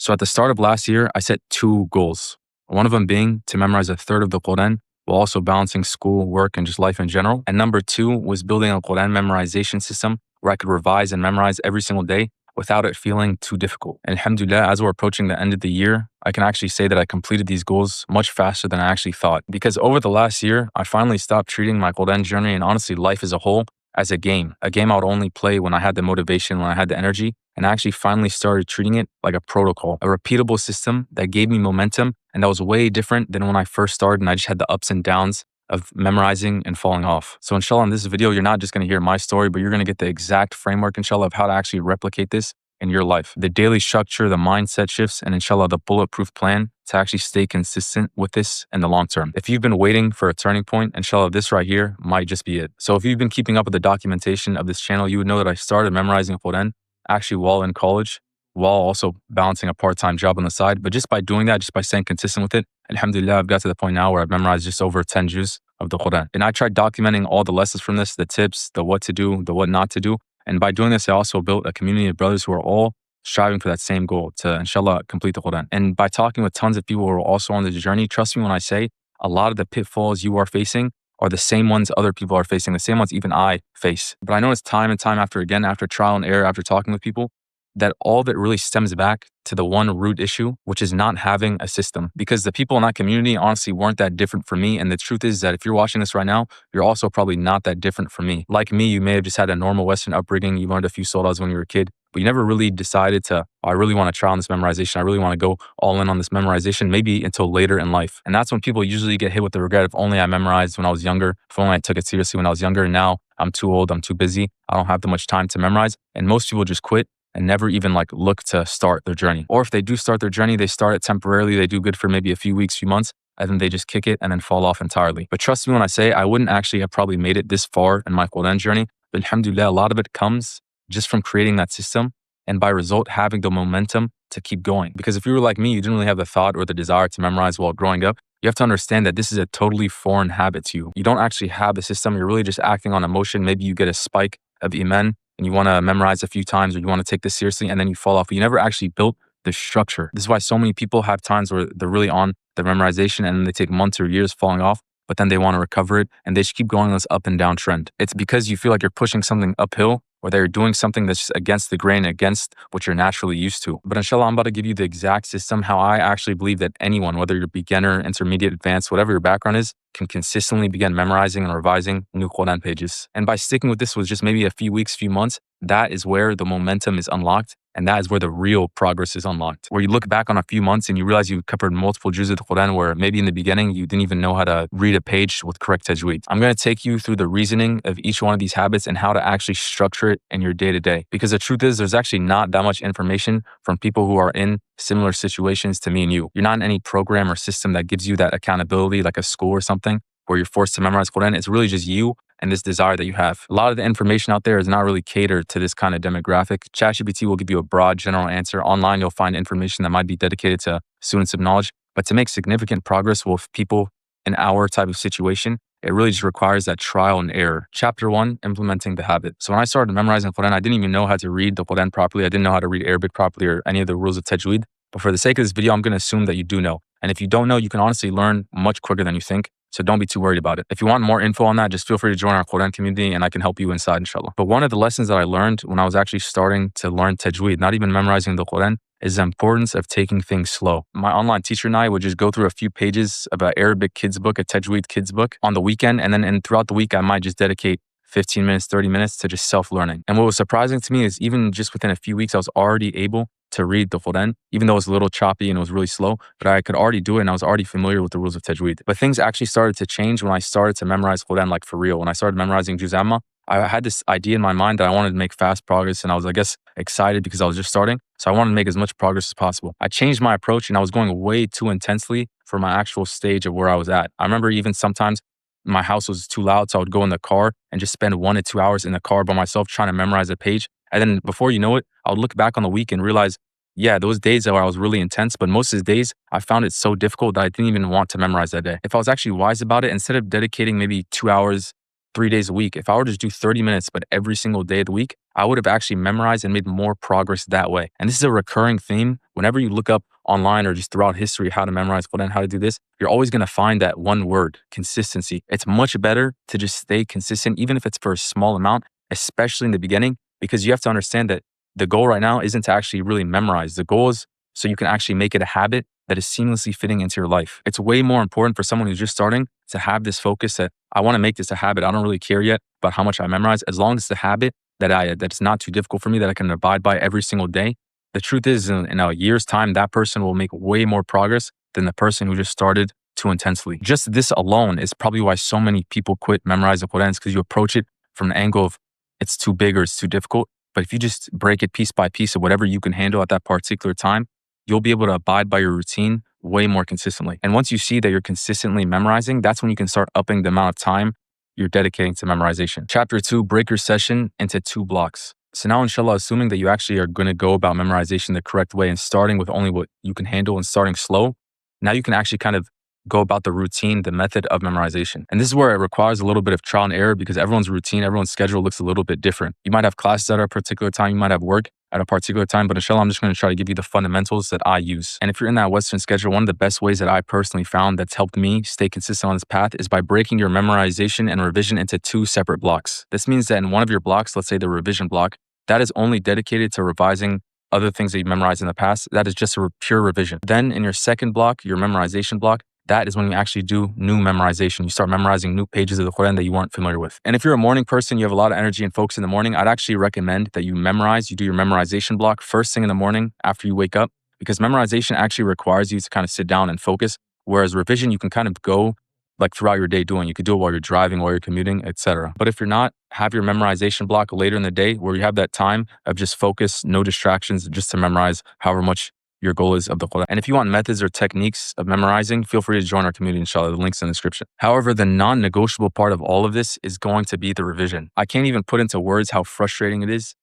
So at the start of last year, I set two goals. One of them being to memorize a third of the Quran while also balancing school, work, and just life in general. And number two was building a Quran memorization system where I could revise and memorize every single day without it feeling too difficult. And alhamdulillah, as we're approaching the end of the year, I can actually say that I completed these goals much faster than I actually thought. Because over the last year, I finally stopped treating my Quran journey and honestly life as a whole as a game I would only play when I had the motivation, when I had the energy. And I actually finally started treating it like a protocol, a repeatable system that gave me momentum. And that was way different than when I first started and I just had the ups and downs of memorizing and falling off. So inshallah, in this video, you're not just going to hear my story, but you're going to get the exact framework, inshallah, of how to actually replicate this in your life. The daily structure, the mindset shifts, and inshallah, the bulletproof plan to actually stay consistent with this in the long term. If you've been waiting for a turning point, inshallah, this right here might just be it. So if you've been keeping up with the documentation of this channel, you would know that I started memorizing Quran actually while in college, while also balancing a part-time job on the side. But just by doing that, just by staying consistent with it, alhamdulillah, I've got to the point now where I've memorized just over 10 juz of the Quran. And I tried documenting all the lessons from this, the tips, the what to do, the what not to do. And by doing this, I also built a community of brothers who are all striving for that same goal to, inshallah, complete the Quran. And by talking with tons of people who are also on this journey, trust me when I say a lot of the pitfalls you are facing are the same ones other people are facing, the same ones even I face. But I noticed time and time after again, after trial and error, after talking with people, that all of it really stems back to the one root issue, which is not having a system. Because the people in that community honestly weren't that different from me. And the truth is that if you're watching this right now, you're also probably not that different from me. Like me, you may have just had a normal Western upbringing. You learned a few surahs when you were a kid, but you never really decided to, I really want to try on this memorization. I really want to go all in on this memorization, maybe until later in life. And that's when people usually get hit with the regret of only I memorized when I was younger, if only I took it seriously when I was younger. And now I'm too old, I'm too busy, I don't have that much time to memorize. And most people just quit and never even look to start their journey. Or if they do start their journey, they start it temporarily, they do good for maybe a few weeks, few months, and then they just kick it and then fall off entirely. But trust me when I say I wouldn't actually have probably made it this far in my Quran journey. But alhamdulillah, a lot of it comes just from creating that system and by result having the momentum to keep going. Because if you were like me, you didn't really have the thought or the desire to memorize while growing up, you have to understand that this is a totally foreign habit to you. You don't actually have a system, you're really just acting on emotion. Maybe you get a spike of iman and you want to memorize a few times or you want to take this seriously and then you fall off. But you never actually built the structure. This is why so many people have times where they're really on the memorization and then they take months or years falling off, but then they want to recover it and they just keep going on this up and down trend. It's because you feel like you're pushing something uphill or that you're doing something that's against the grain, against what you're naturally used to. But inshallah, I'm about to give you the exact system, how I actually believe that anyone, whether you're beginner, intermediate, advanced, whatever your background is, can consistently begin memorizing and revising new Quran pages. And by sticking with this with just maybe a few weeks, few months, that is where the momentum is unlocked. And that is where the real progress is unlocked. Where you look back on a few months and you realize you covered multiple juz of the Quran where maybe in the beginning you didn't even know how to read a page with correct tajweed. I'm going to take you through the reasoning of each one of these habits and how to actually structure it in your day-to-day. Because the truth is there's actually not that much information from people who are in similar situations to me and you. You're not in any program or system that gives you that accountability like a school or something where you're forced to memorize Quran. It's really just you and this desire that you have. A lot of the information out there is not really catered to this kind of demographic. ChatGPT will give you a broad general answer. Online, you'll find information that might be dedicated to students of knowledge. But to make significant progress with people in our type of situation, it really just requires that trial and error. Chapter 1, implementing the habit. So when I started memorizing Quran, I didn't even know how to read the Quran properly. I didn't know how to read Arabic properly or any of the rules of tajweed. But for the sake of this video, I'm going to assume that you do know. And if you don't know, you can honestly learn much quicker than you think. So don't be too worried about it. If you want more info on that, just feel free to join our Quran community and I can help you inside, inshallah. But one of the lessons that I learned when I was actually starting to learn tajweed, not even memorizing the Quran, is the importance of taking things slow. My online teacher and I would just go through a few pages of an Arabic kids book, a tajweed kids book on the weekend. And then throughout the week, I might just dedicate 15 minutes, 30 minutes to just self-learning. And what was surprising to me is even just within a few weeks, I was already able to read the Quran, even though it was a little choppy and it was really slow, but I could already do it and I was already familiar with the rules of tajweed. But things actually started to change when I started to memorize Quran like for real. When I started memorizing Juz Amma, I had this idea in my mind that I wanted to make fast progress and I was, I guess, excited because I was just starting. So I wanted to make as much progress as possible. I changed my approach and I was going way too intensely for my actual stage of where I was at. I remember even sometimes my house was too loud, so I would go in the car and just spend 1 to 2 hours in the car by myself trying to memorize a page. And then before you know it, I would look back on the week and realize, yeah, those days where I was really intense, but most of the days I found it so difficult that I didn't even want to memorize that day. If I was actually wise about it, instead of dedicating maybe 2 hours, 3 days a week, if I were to just do 30 minutes, but every single day of the week, I would have actually memorized and made more progress that way. And this is a recurring theme. Whenever you look up online or just throughout history how to memorize Quran, how to do this, you're always going to find that one word, consistency. It's much better to just stay consistent, even if it's for a small amount, especially in the beginning, because you have to understand that the goal right now isn't to actually really memorize. The goal is so you can actually make it a habit that is seamlessly fitting into your life. It's way more important for someone who's just starting to have this focus that I want to make this a habit. I don't really care yet about how much I memorize, as long as it's a habit that's not too difficult for me, that I can abide by every single day. The truth is, in a year's time, that person will make way more progress than the person who just started too intensely. Just this alone is probably why so many people quit memorizing Quran, because you approach it from an angle of it's too big or it's too difficult. But if you just break it piece by piece of whatever you can handle at that particular time, you'll be able to abide by your routine way more consistently. And once you see that you're consistently memorizing, that's when you can start upping the amount of time you're dedicating to memorization. Chapter 2, break your session into 2 blocks. So now, inshallah, assuming that you actually are going to go about memorization the correct way and starting with only what you can handle and starting slow, now you can actually kind of go about the routine, the method of memorization. And this is where it requires a little bit of trial and error, because everyone's routine, everyone's schedule looks a little bit different. You might have classes at a particular time, you might have work at a particular time, but inshallah, I'm just going to try to give you the fundamentals that I use. And if you're in that Western schedule, one of the best ways that I personally found that's helped me stay consistent on this path is by breaking your memorization and revision into 2 separate blocks. This means that in one of your blocks, let's say the revision block, that is only dedicated to revising other things that you memorized in the past. That is just a pure revision. Then in your second block, your memorization block, that is when you actually do new memorization. You start memorizing new pages of the Quran that you weren't familiar with. And if you're a morning person, you have a lot of energy and focus in the morning, I'd actually recommend that you do your memorization block first thing in the morning after you wake up, because memorization actually requires you to kind of sit down and focus. Whereas revision, you can kind of go like throughout your day doing. You could do it while you're driving, while you're commuting, etc. But if you're not, have your memorization block later in the day where you have that time of just focus, no distractions, just to memorize however much your goal is of the Quran. And if you want methods or techniques of memorizing, feel free to join our community, inshallah. The link's in the description. However, the non-negotiable part of all of this is going to be the revision. I can't even put into words how frustrating it is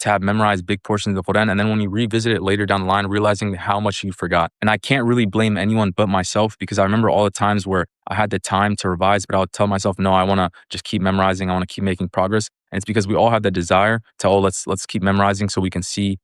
to have memorized big portions of the Quran, and then when you revisit it later down the line, realizing how much you forgot. And I can't really blame anyone but myself, because I remember all the times where I had the time to revise, but I would tell myself, no, I want to just keep memorizing. I want to keep making progress. And it's because we all have the desire to, let's keep memorizing so we can see,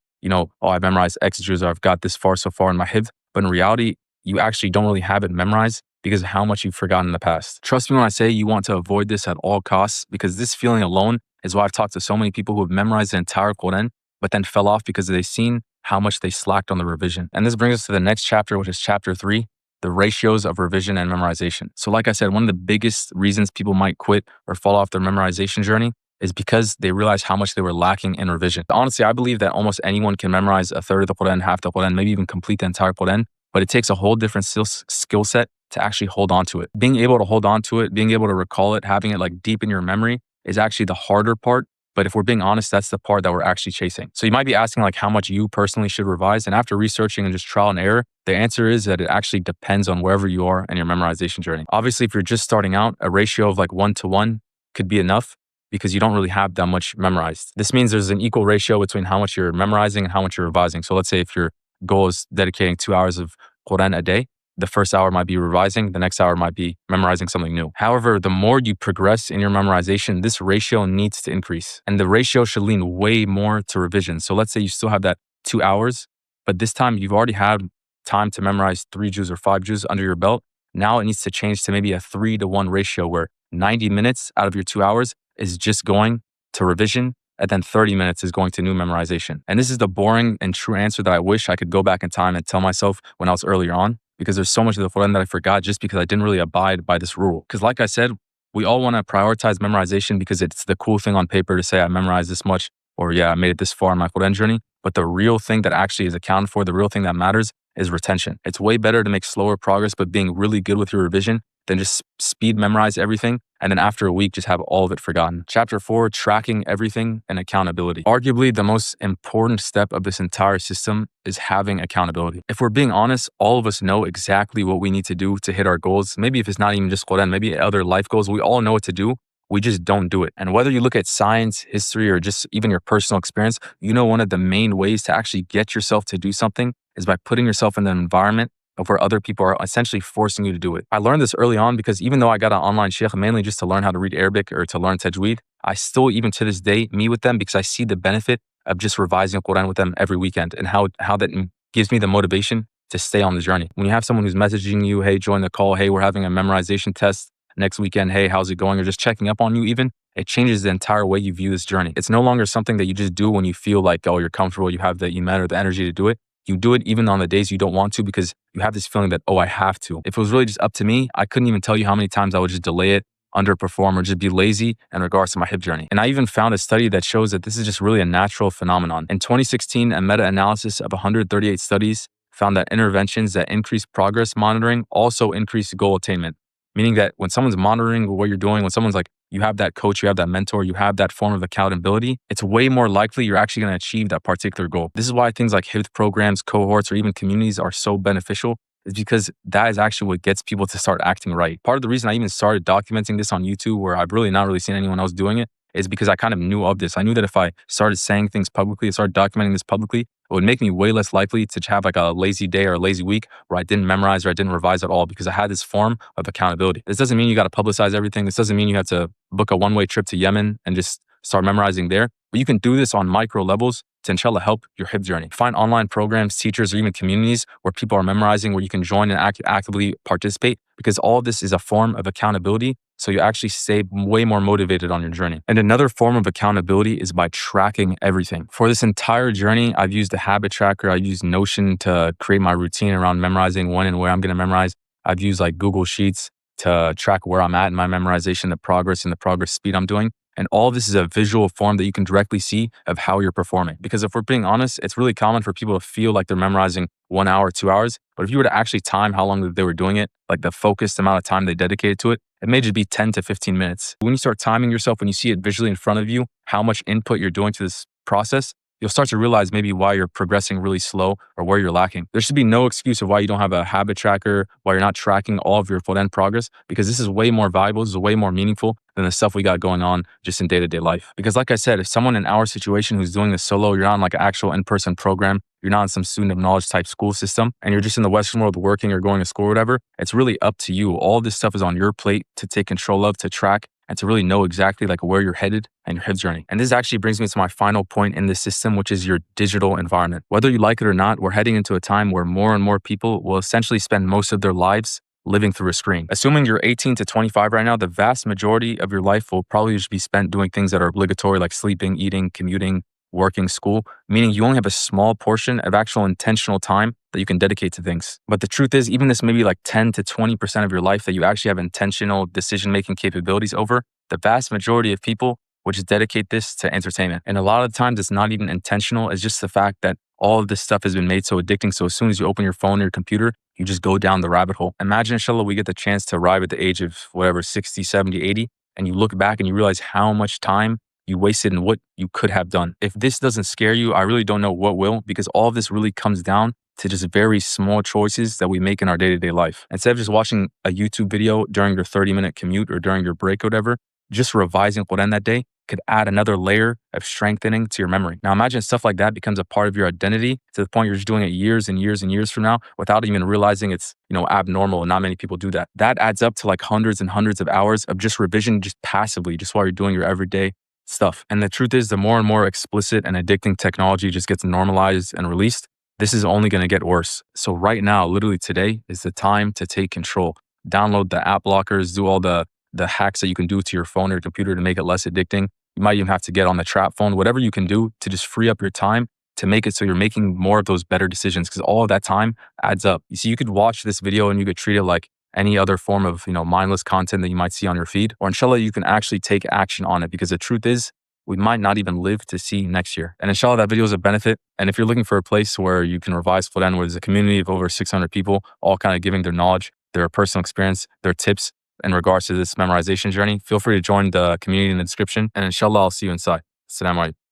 I've memorized X juz, or I've got this far so far in my hifz. But in reality, you actually don't really have it memorized because of how much you've forgotten in the past. Trust me when I say you want to avoid this at all costs, because this feeling alone is why I've talked to so many people who have memorized the entire Quran, but then fell off because they've seen how much they slacked on the revision. And this brings us to the next chapter, which is chapter 3, the ratios of revision and memorization. So like I said, one of the biggest reasons people might quit or fall off their memorization journey is because they realize how much they were lacking in revision. Honestly, I believe that almost anyone can memorize a third of the Quran, half the Quran, maybe even complete the entire Quran, but it takes a whole different skill set to actually hold on to it. Being able to hold on to it, being able to recall it, having it like deep in your memory is actually the harder part. But if we're being honest, that's the part that we're actually chasing. So you might be asking like how much you personally should revise. And after researching and just trial and error, the answer is that it actually depends on wherever you are in your memorization journey. Obviously, if you're just starting out, a ratio of like 1-to-1 could be enough because you don't really have that much memorized. This means there's an equal ratio between how much you're memorizing and how much you're revising. So let's say if your goal is dedicating 2 hours of Quran a day, the first hour might be revising, the next hour might be memorizing something new. However, the more you progress in your memorization, this ratio needs to increase. And the ratio should lean way more to revision. So let's say you still have that 2 hours, but this time you've already had time to memorize 3 juz or 5 juz under your belt. Now it needs to change to maybe a 3-to-1 ratio where 90 minutes out of your 2 hours is just going to revision, and then 30 minutes is going to new memorization. And this is the boring and true answer that I wish I could go back in time and tell myself when I was earlier on, because there's so much of the Quran that I forgot just because I didn't really abide by this rule. Because like I said, we all want to prioritize memorization because it's the cool thing on paper to say I memorized this much, or yeah, I made it this far in my Quran journey. But the real thing that actually is accounted for, the real thing that matters is retention. It's way better to make slower progress, but being really good with your revision than just speed memorize everything and then after a week just have all of it forgotten. Chapter 4, tracking everything and accountability. Arguably the most important step of this entire system is having accountability. If we're being honest, all of us know exactly what we need to do to hit our goals. Maybe if it's not even just Quran, maybe other life goals, we all know what to do. We just don't do it. And whether you look at science, history, or just even your personal experience, you know one of the main ways to actually get yourself to do something is by putting yourself in an environment of where other people are essentially forcing you to do it. I learned this early on because even though I got an online sheikh mainly just to learn how to read Arabic or to learn tajweed, I still, even to this day, meet with them because I see the benefit of just revising Quran with them every weekend and how that gives me the motivation to stay on the journey. When you have someone who's messaging you, hey, join the call, hey, we're having a memorization test next weekend, hey, how's it going? Or just checking up on you even, it changes the entire way you view this journey. It's no longer something that you just do when you feel like, oh, you're comfortable, you have the iman or the energy to do it. You do it even on the days you don't want to because you have this feeling that, oh, I have to. If it was really just up to me, I couldn't even tell you how many times I would just delay it, underperform, or just be lazy in regards to my hip journey. And I even found a study that shows that this is just really a natural phenomenon. In 2016, a meta-analysis of 138 studies found that interventions that increase progress monitoring also increase goal attainment. Meaning that when someone's monitoring what you're doing, when someone's like, you have that coach, you have that mentor, you have that form of accountability, it's way more likely you're actually going to achieve that particular goal. This is why things like HIPT programs, cohorts, or even communities are so beneficial, is because that is actually what gets people to start acting right. Part of the reason I even started documenting this on YouTube, where I've really not really seen anyone else doing it, is because I kind of knew of this. I knew that if I started saying things publicly, started documenting this publicly, it would make me way less likely to have like a lazy day or a lazy week where I didn't memorize or I didn't revise at all because I had this form of accountability. This doesn't mean you got to publicize everything. This doesn't mean you have to book a one-way trip to Yemen and just start memorizing there. But you can do this on micro levels to inshallah help your hip journey. Find online programs, teachers, or even communities where people are memorizing, where you can join and actively participate, because all of this is a form of accountability. So you actually stay way more motivated on your journey. And another form of accountability is by tracking everything. For this entire journey, I've used a habit tracker. I've used Notion to create my routine around memorizing when and where I'm going to memorize. I've used like Google Sheets to track where I'm at in my memorization, the progress and the progress speed I'm doing. And all of this is a visual form that you can directly see of how you're performing. Because if we're being honest, it's really common for people to feel like they're memorizing 1 hour, 2 hours. But if you were to actually time how long they were doing it, like the focused amount of time they dedicated to it, it may just be 10 to 15 minutes. When you start timing yourself, when you see it visually in front of you, how much input you're doing to this process, you'll start to realize maybe why you're progressing really slow or where you're lacking. There should be no excuse of why you don't have a habit tracker, why you're not tracking all of your Quran progress, because this is way more valuable, this is way more meaningful than the stuff we got going on just in day-to-day life. Because like I said, if someone in our situation who's doing this solo, you're not in like an actual in-person program, you're not in some student of knowledge type school system, and you're just in the Western world working or going to school or whatever, it's really up to you. All this stuff is on your plate to take control of, to track, and to really know exactly like where you're headed and your hip journey. And this actually brings me to my final point in this system, which is your digital environment. Whether you like it or not, we're heading into a time where more and more people will essentially spend most of their lives living through a screen. Assuming you're 18 to 25 right now, the vast majority of your life will probably just be spent doing things that are obligatory, like sleeping, eating, commuting, working, school, meaning you only have a small portion of actual intentional time that you can dedicate to things. But the truth is, even this maybe like 10 to 20% of your life that you actually have intentional decision-making capabilities over, the vast majority of people would just dedicate this to entertainment. And a lot of the times it's not even intentional. It's just the fact that all of this stuff has been made so addicting. So as soon as you open your phone or your computer, you just go down the rabbit hole. Imagine, inshallah, we get the chance to arrive at the age of whatever, 60, 70, 80, and you look back and you realize how much time you wasted in what you could have done. If this doesn't scare you, I really don't know what will, because all of this really comes down to just very small choices that we make in our day-to-day life. Instead of just watching a YouTube video during your 30-minute commute or during your break or whatever, just revising Quran that day could add another layer of strengthening to your memory. Now imagine stuff like that becomes a part of your identity to the point you're just doing it years and years and years from now without even realizing it's, abnormal, and not many people do that. That adds up to like hundreds and hundreds of hours of just revision, just passively, just while you're doing your everyday stuff. And the truth is, the more and more explicit and addicting technology just gets normalized and released, this is only going to get worse. So right now, literally today, is the time to take control. Download the app blockers, do all the hacks that you can do to your phone or computer to make it less addicting. You might even have to get on the trap phone, whatever you can do to just free up your time to make it so you're making more of those better decisions, because all of that time adds up. You see, you could watch this video and you could treat it like any other form of, mindless content that you might see on your feed, or inshallah, you can actually take action on it, because the truth is, we might not even live to see next year. And inshallah, that video is a benefit. And if you're looking for a place where you can revise Quran, where there's a community of over 600 people, all kind of giving their knowledge, their personal experience, their tips in regards to this memorization journey, feel free to join the community in the description. And inshallah, I'll see you inside. Assalamu alaikum.